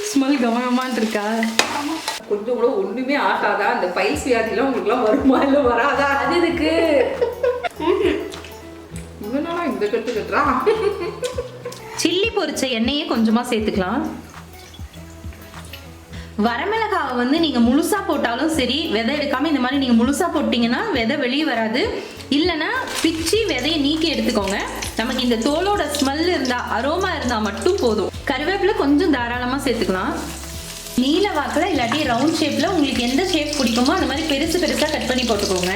Smell கமகமான்னு இருக்கா? கொஞ்சம் கூட ஒண்ணுமே ஆகாதா? அந்த பைல்ஸ் வியாதிலாம் உங்களுக்குலாம் வருமா இல்லை வராதா? அது இதுக்கு இவனா இந்த கட்டு கட்டுறா. சில்லி பொரிச்ச எண்ணெயே கொஞ்சமா சேர்த்துக்கலாம். வரமிளகாவை வந்து நீங்கள் முழுசாக போட்டாலும் சரி, விதை எடுக்காமல் இந்த மாதிரி நீங்கள் முழுசாக போட்டிங்கன்னா விதை வெளியே வராது. இல்லைன்னா பிச்சு விதையை நீக்கி எடுத்துக்கோங்க. நமக்கு இந்த தோலோட ஸ்மெல் இருந்தால், அரோமா இருந்தால் மட்டும் போதும். கருவேப்பிலை கொஞ்சம் தாராளமாக சேர்த்துக்கலாம். நீல வாக்கில் இல்லாட்டி ரவுண்ட் ஷேப்பில் உங்களுக்கு எந்த ஷேப் பிடிக்குமோ அந்த மாதிரி பெருசு பெருசாக கட் பண்ணி போட்டுக்கோங்க.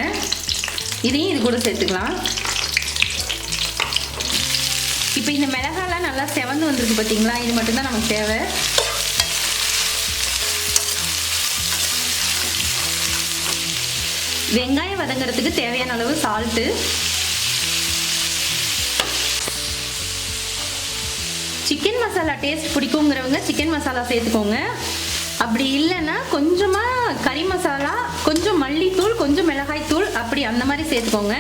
இதையும் இது கூட சேர்த்துக்கலாம். இப்போ இந்த மிளகாலாம் நல்லா செவந்து வந்துருக்கு பார்த்தீங்களா? இது மட்டும்தான் நமக்கு தேவை. வெங்காயம் வதங்கிறதுக்கு தேவையான அளவு சால்ட்டு, சிக்கன் மசாலா டேஸ்ட் பிடிக்குங்கிறவங்க சிக்கன் மசாலா சேர்த்துக்கோங்க. அப்படி இல்லைன்னா கொஞ்சமாக கறி மசாலா, கொஞ்சம் மல்லித்தூள், கொஞ்சம் மிளகாய் தூள், அப்படி அந்த மாதிரி சேர்த்துக்கோங்க.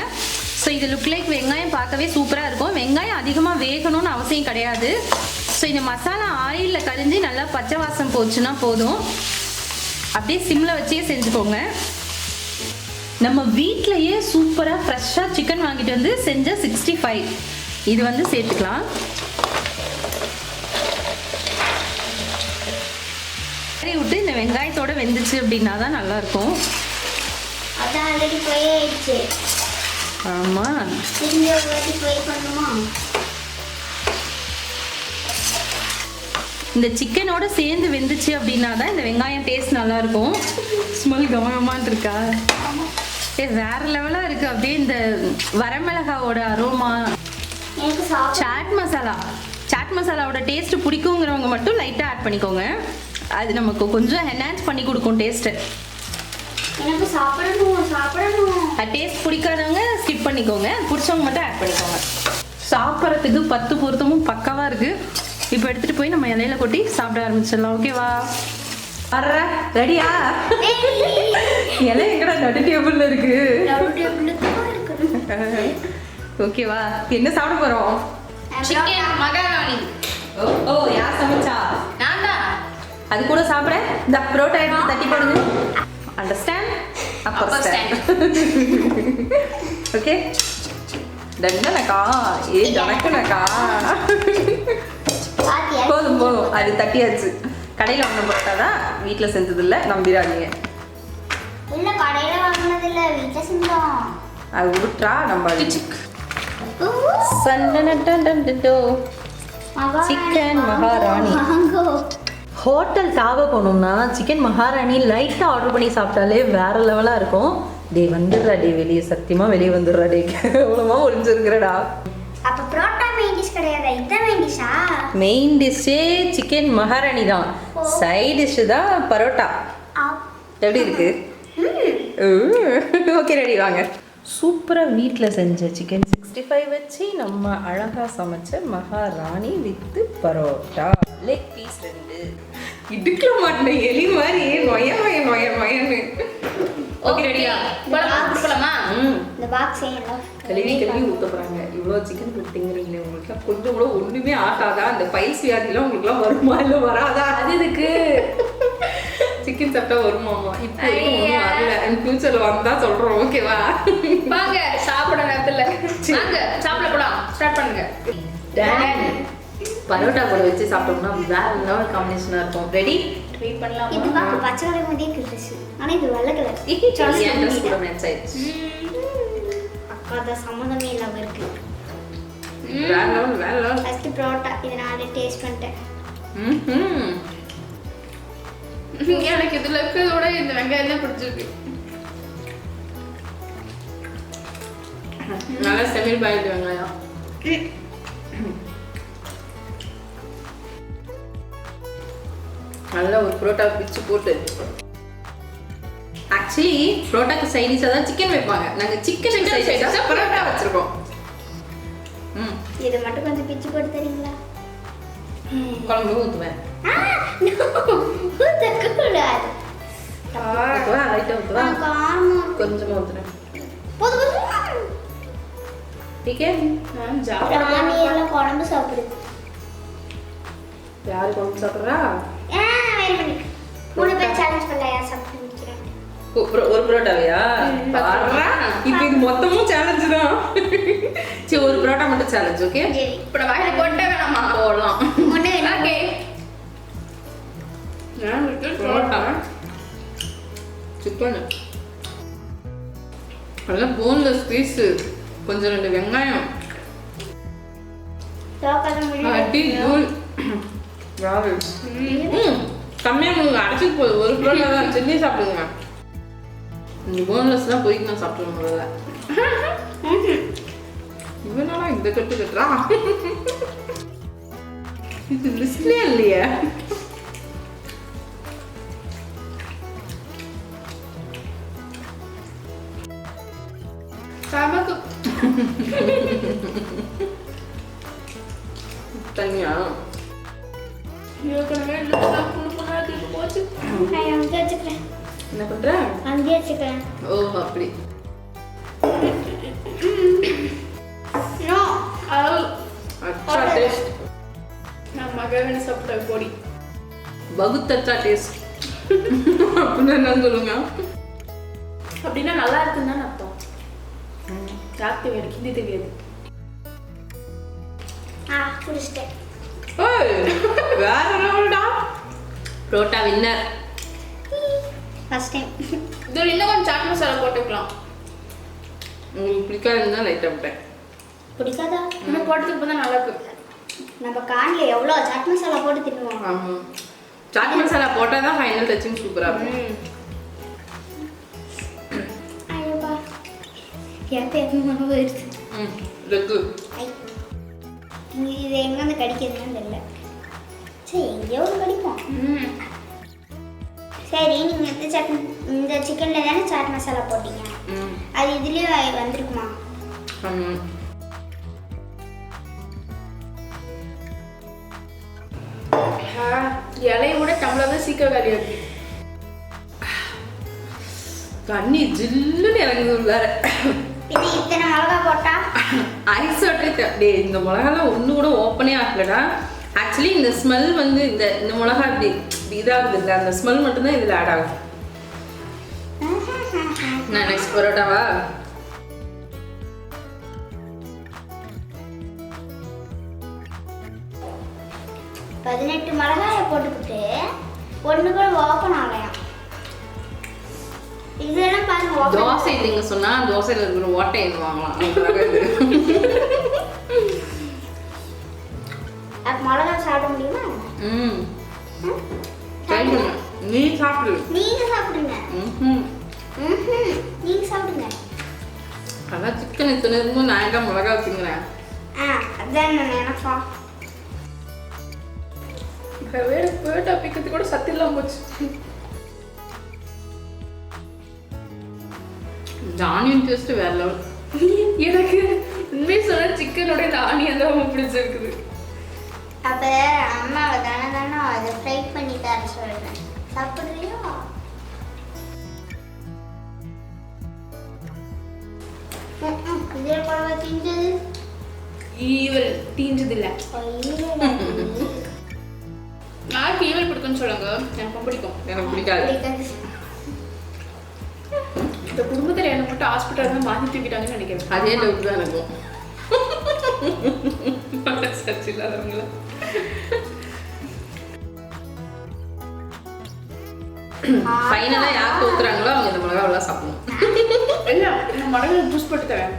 ஸோ இது லுக் லைக் வெங்காயம் பார்க்கவே சூப்பராக இருக்கும். வெங்காயம் அதிகமாக வேகணும்னு அவசியம் கிடையாது. ஸோ இந்த மசாலா ஆயிலில் கரிஞ்சு நல்லா பச்சை வாசம் போச்சுன்னா போதும். அப்படியே சிம்மில் வச்சே செஞ்சுக்கோங்க. நம்ம வீட்டிலையே சூப்பராக ஃப்ரெஷ்ஷாக சிக்கன் வாங்கிட்டு வந்து செஞ்ச 65 இது வந்து சேர்த்துக்கலாம். விட்டு இந்த வெங்காயத்தோட வெந்துச்சு அப்படின்னா தான் நல்லா இருக்கும். ஆமா, இந்த சிக்கனோட சேர்ந்து வெந்துச்சு அப்படின்னா தான் இந்த வெங்காயம் டேஸ்ட் நல்லா இருக்கும். ஸ்மெல் கமகமான்னு இருக்கா? வேற லெவலா இருக்கு. அப்படியே இந்த வரமிளகாவோட அரோமா. சாட் மசாலாவோட டேஸ்ட் பிடிக்குங்கிறவங்க மட்டும் லைட்டா ஆட் பண்ணிக்கோங்க. அது நமக்கு கொஞ்சம் என்ஹான்ஸ் பண்ணி கொடுக்கும் டேஸ்ட். எனக்கு சாப்பிடணும். டேஸ்ட் பிடிக்காதவங்க ஸ்கிப் பண்ணிக்கோங்க, பிடிச்சவங்க மட்டும் ஆட் பண்ணிக்கோங்க. சாப்பிட்றதுக்கு 10 பொருத்தமும் பக்காவா இருக்கு. இப்போ எடுத்துட்டு போய் நம்ம இலையில கொட்டி சாப்பிட ஆரம்பிச்சிடலாம். ஓகேவா? ரெடியா? இலை எங்கடா? நடு டேபிள்ல இருக்கு. ஓகேவா? என்ன சாப்பிட போறோம்? சிக்கன் மகாராணி. ஓ, யார் சமைச்சா? நான் தான். அது கூட சாப்பிட இந்த புரோட்டா எடுத்து தட்டி போடுங்க. அண்டர்ஸ்டாண்ட்? அப்போ ஸ்டாண்ட். ஓகே, டன்னனக்கா ஏ டனக்கனக்கா. போதும் போதும், அது தட்டியாச்சு. கடையில் வாங்கின புரோட்டா தான், வீட்டில் செஞ்சது இல்லை, நம்பிடாதீங்க. இல்ல கடையில வாங்கினது இல்ல, வீட்டில் செஞ்சோம். அது உருட்டா நம்ம சிக்கன் மகாராணி. ஹோட்டல் தாவ போனோம்னா சிக்கன் மகாராணி லைட்டாக ஆர்டர் பண்ணி சாப்பிட்டாலே வேற லெவலாக இருக்கும். டே வந்துடுறா, டே வெளியே, சத்தியமாக வெளியே வந்துடுறா, டே எவ்வளோமா ஒளிஞ்சிருக்கிறடா. அப்போ புரோட்டா மெயின் டிஷ் கிடையாது, இதுதான் மெயின் டிஷ்ஷா? மெயின் டிஷ்ஷே சிக்கன் மகாராணி தான், சைட் டிஷ்ஷு தான் பரோட்டா. எப்படி இருக்கு? ஓகே, ரெடி, வாங்க. சூப்பராக வீட்டில் செஞ்ச சிக்கன் 65 வச்சு நம்ம அழகாக சமைச்ச மகாராணி வித்து பரோட்டா. லெக் பீஸ் 2 இடுக்கல மாட்டேன், எலி மாதிரி நொயன்னு. ஓகே, ரெடியா? போலாமா? இந்த பாக்ஸ் கழுவி ஊற்ற போகிறாங்க. இவ்வளோ சிக்கன் கொடுத்தீங்கிறீங்களே, உங்களுக்குலாம் கொஞ்சம் கூட ஒன்றுமே ஆகாதா? அந்த பைல்ஸ் வியாதிலாம் உங்களுக்குலாம் வருமா இல்லை வராதா? அது இதுக்கு சிக்கன் சாப்பிட்டா வருமாமா? இப்போ வரல, ஃபியூச்சரில் வந்தா சொல்கிறோம். ஓகேவா? வாங்க சாப்பிட நேரத்தில் வாங்க சாப்பிட போலாம். ஸ்டார்ட் பண்ணுங்க. பரோட்டா கூட வச்சு சாப்பிட்டோம்னா வேற லெவல் காம்பினேஷனாக இருக்கும். ரெடி? ட்ரை பண்ணலாம். இது பாக்க பச்சை கலர் மாதிரியே இருக்கு, ஆனா இது வெள்ளை கலர். ட்ரெஸ் கூட மேட்ச் ஆயிடுச்சு. அக்கா தான் சம்மந்தமே இல்லாம இருக்கு. வேற லெவல். ஃபர்ஸ்ட் பரோட்டா இத நான் டேஸ்ட் பண்ணிட்டேன். எனக்கு இதுல இருக்கிறதோட இந்த வெங்காயம் தான் பிடிச்சிருக்கு. நல்லா செமில் பாயில்டு வெங்காயம். நல்லா ஒரு புரோட்டா பிச்சு போட்டு. ஆக்சுவலி புரோட்டாக்கு சைடிஷா தான் சிக்கன் வைப்பாங்க. நாங்க சிக்கன் சைடிஷா புரோட்டா வச்சிருக்கோம். இது மட்டும் கொஞ்சம் பிச்சு போட்டு தரீங்களா? குழம்பு ஊத்துவேன். ஊத்தக்கூடாது. லைட்டா ஊத்துவேன். கொஞ்சமா ஊத்துறேன். போதும். ठीक है நான் ஜாப்பானியெல்லாம் குழம்பு சாப்பிடுது. யாரு குழம்பு சாப்பிடுறா? மூணு பேர் சேலஞ்ச் பண்ணல யார் சாப்பிட்டு முடிக்கிறேன். ஒரு புரோட்டாவையா பாருடா. இப்போ இது மொத்தமும் சேலஞ்சு தான். சரி ஒரு புரோட்டா மட்டும் சேலஞ்ச். ஓகே சரி இப்போ நான் வாயில போட்டே வேணாமா? போடலாம். ஒண்ணு ஓகே. நான் புரோட்டா சிக்கன் நல்லா போன்லெஸ் பீஸ், கொஞ்சம் 2 வெங்காயம், தோக்காத அடி முடியல. தூள். வாவ். கம்மியாக உங்களுக்கு அடைச்சிட்டு போகுது. ஒரு புரோட்டா தான், சில்லி சாப்பிடுங்க. இந்த போன்லெஸ்லாம் போய்க்கு நான் சாப்பிடுவேன் முதல்ல. இவனால இந்த கட்டு கட்டுறா. இது லிஸ்ட்லயே இல்லையே. சமக்கு தனியா ஏற்கனவே இல்லை புழுப்புனா தூக்கி போச்சு. நான் அங்கே வச்சுக்கிறேன். என்ன பண்ற? அங்கேயே வச்சுக்கிறேன். ஓ அப்படி. நோ அதாவது அச்சா டேஸ்ட். நான் மகவேணி சாப்பிட்ட பொடி. பகுத்தச்சா டேஸ்ட். அப்படின்னு என்ன சொல்லுங்க? அப்படின்னா நல்லா இருக்குன்னு தான் அர்த்தம். யாருக்கு எனக்கு ஹிந்தி தெரியாது. குடிச்சிட்டேன். ஓய் வேற லெவல்டா. புரோட்டா வின்னர். First time. இதில் இன்னும் கொஞ்சம் சாட் மசாலா போட்டுக்கலாம். உங்களுக்கு பிடிக்காதுன்னு தான் லைட்டாக விட்டேன். பிடிக்காதா? இன்னும் போட்டதுக்கு இப்போ தான் நல்லா இருக்கு. நம்ம கான்ல எவ்வளோ சாட் மசாலா போட்டு தின்னுவோம். ஆமாம், சாட் மசாலா போட்டால் தான் ஃபைனல் டச்சிங் சூப்பராக இருக்கும். ஐயோப்பா எப்போ மனம் போயிடுச்சு. லெக்கு. இது எங்கேருந்து கடிக்கிறதுன்னு தெரியல. சரி எங்கேயோ ஒரு கடிப்போம். சரி நீங்கள் இந்த சிக்கனில் தானே சாட் மசாலா போட்டீங்க, அது இதுலேயே வந்திருக்குமா? ஆமாம். இலையை விட டம்ளர் தான் சீக்கிரம் காலியாகுது. தண்ணி ஜில்லுன்னு இறங்குது உள்ளார. இது இத்தனை மிளகா போட்டா ஐஸ் வாட்டரே டே. இந்த மிளகாலாம் ஒன்று கூட ஓப்பனே ஆகலடா. ஆக்சுவலி இந்த ஸ்மெல் வந்து இந்த மிளகா இப்படி இதாகுது இல்லை, அந்த ஸ்மெல் மட்டும்தான் இதில் ஆட் ஆகும். நான் நெக்ஸ்ட் பரோட்டாவா? பதினெட்டு மிளகாயை போட்டுக்கிட்டு ஒன்று கூட ஓப்பன் ஆகலையாம். இதெல்லாம் பாருங்க open. தோசை இல்லைங்க சொன்னா தோசையில் இருக்கிற ஓட்டை என்ன வாங்கலாம். அப்ப மிளகா சாப்பிட முடியுமா? ம் ட்ரை பண்ணு. நீ சாப்பிடு. நீங்க சாப்பிடுங்க. நீங்க சாப்பிடுங்க. அதான் சிக்கன் இத்தனை இருக்கும்போது நான் எங்க மிளகா திங்குறேன். அதான் நான் நினைப்போம். வேறு போயிட்டா பிக்கிறது கூட சத்து இல்லாமல் போச்சு. ஆனியன் டேஸ்ட் வேற லெவல். எனக்கு உண்மையை சொல்ல சிக்கனோட இந்த ஆனியன் தான் ரொம்ப பிடிச்சிருக்குது. அப்ப அம்மாவை தானே அதை ஃப்ரை பண்ணி தர சொல்றேன். சாப்பிடுறியோ? இதில் குழம்பு தீஞ்சது ஈவல் தீஞ்சது இல்லை. ஐயோ, யாருக்கு ஈவல் பிடிக்கும்னு சொல்லுங்க. எனக்கு பிடிக்கும். எனக்கு பிடிக்காது. பிடிக்காது. இந்த குடும்பத்தில் என்னை மட்டும் ஹாஸ்பிட்டல் தான் மாற்றி தூக்கிட்டாங்கன்னு நினைக்கிறேன். அதே டவுட் தான் இருக்கும். சர்ச் இல்லாதவங்கள. ஃபைனலா யார் தோக்குறாங்களோ அவங்க இந்த மிளகாவெல்லாம் சாப்பிடணும். இல்லை நான் மடங்கு ஜூஸ் போட்டு தரேன்.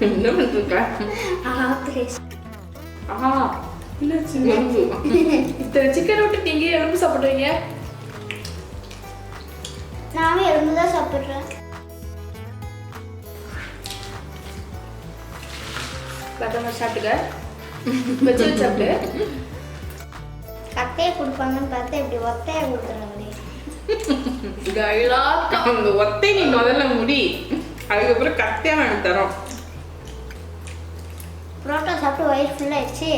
என்ன பண்ணிருக்க? ஆஹா எறும்பு. இத்தனை சிக்கன் விட்டு நீங்க எலும்பு சாப்பிடுறீங்க. நானும் எறும்பு தான் சாப்பிட்றேன். பத்திரமா சாப்பிட்டுக்க. வச்சு வச்சு சாப்பிட்டு. கத்தையை கொடுப்பாங்கன்னு பார்த்தா இப்படி ஒத்தையை கொடுக்குறாங்களே. டைலாக். அந்த ஒத்தை நீ முதல்ல முடி, அதுக்கப்புறம் கத்தியா நாங்கள் தரோம். புரோட்டா சாப்பிட்டு வயிறு ஃபுல்லாகிடுச்சு.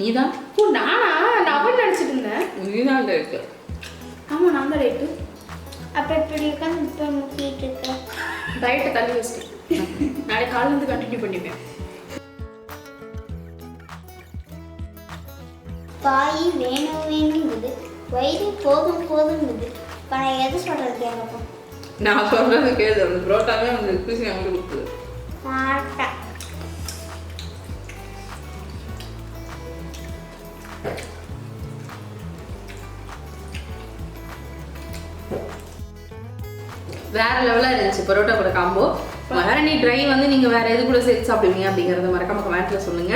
நீதான் ஓ நானா? நான் அவன் நினைச்சிட்டு இருந்தேன். நீதான் இருக்கு. ஆமா நான் தான் ரைட்டு. அப்ப இப்படி உட்காந்து இப்ப முக்கிட்டு இருக்க. டயட்டை தள்ளி வச்சிட்டேன். நாளை காலையில இருந்து கண்டினியூ பண்ணிப்பேன். வாய் வேணும் வேணுங்குது, வயிறு போதும் போதுங்குது. இப்போ நான் எது சொல்றது கேட்கப்போ நான் சொல்றது கேளு. அந்த புரோட்டாவே வந்து குசி அங்கே கொடுக்குது. மாட்டேன். வேற லெவலா இருந்துச்சு பரோட்டா கூட காம்போ. மகாராணி ட்ரை வந்து நீங்க வேற எது கூட சேர்த்து சாப்பிடுவீங்க அப்படிங்கறத மறக்காம கமெண்ட்ல சொல்லுங்க.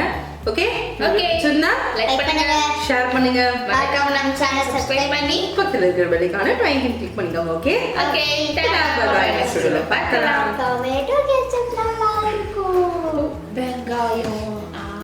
Okay Okay. சொன்னா லைக் பண்ணுங்க. ஷேர் பண்ணுங்க. மறக்காம நம்ம சேனல் சப்ஸ்கிரைப் பண்ணி பக்கத்துல இருக்கிற பெல்லைக்கான ட்ரைங்கிங் கிளிக் பண்ணிக்கோங்க. ஓகே ஓகே பை நெக்ஸ்ட் வீடியோல பார்க்கலாம். டொமேட்டோ கெச்சப் நல்லா இருக்கும். வெங்காயம்